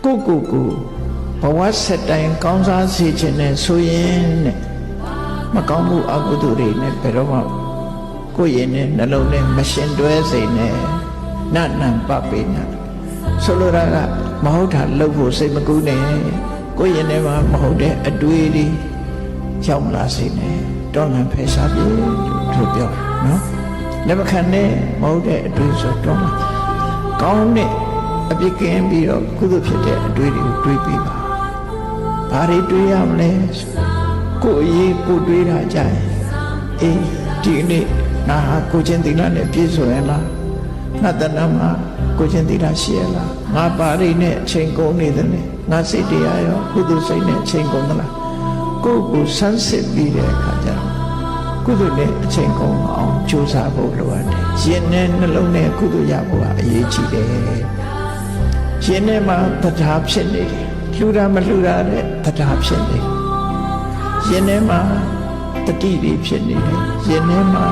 ကိုဘဝဆက်တိုင်းကောင်းစားစေခြင်းနဲ့ဆိုရင်တဲ့မကောင်းမှုအကုသိုလ်တွေနဲ့ဘယ်တော့မှကိုယ်ရင်နဲ့နှလုံးနဲ့မရှင်တွဲစေနဲ့နနံပပိနဆိုလိုတာကမဟုတ်တာလုပ်ဖို့စိတ်မကူးနဲ့ကိုယ်ရင်ထဲမှာမဟုတ်တဲ့အတွေ့အကြုံရောက်လာစေနဲ့တောင်းလန်ဖယ်ရှားပြေလို့ပြောနော်လက်မခံနဲ့မဟုတ်တဲ့အတွေ့ဆိုတော့ကောင်းတဲ့အပြစ်ကင်းပြီးတော့ကုသိုလ်ဖြစ်တဲ့အတွေ့တွေကိုတွေးပြီးပါဘာတွေတွေးရမလဲကိုယ်အရေးကိုတွေးတာကြရင်အေးဒီနေ့ငါဟာကိုချင်းသီလနဲ့ပြည့်စုံရလားငါတဏ္ဍမှာကိုချင်းသီလရှိရလားငါပါရိနဲ့အချိန်ကုန်နေတယ်ငါစိတ်တရားရောကုသိုလ်စိတ်နဲ့အချိန်ကုန်သလားကိုယ်ကိုဆန်းစစ်ပြီးတဲ့အခါကျတော့ကုသိုလ်နဲ့အချိန်ကုန်အောင်ကြိုးစားဖို့လိုအပ်တယ်ရင်နဲ့နှလုံးနဲ့ကုသိုလ်ရဖို့ကအရေးကြီးတယ်ရင်ထဲမှာတရားဖြစ်နေတယ်လှူတာမလှူတာတဲ့တရားဖြစ်နေရင်ထဲမှာတတိတွေဖြစ်နေတယ်ရင်ထဲမှာ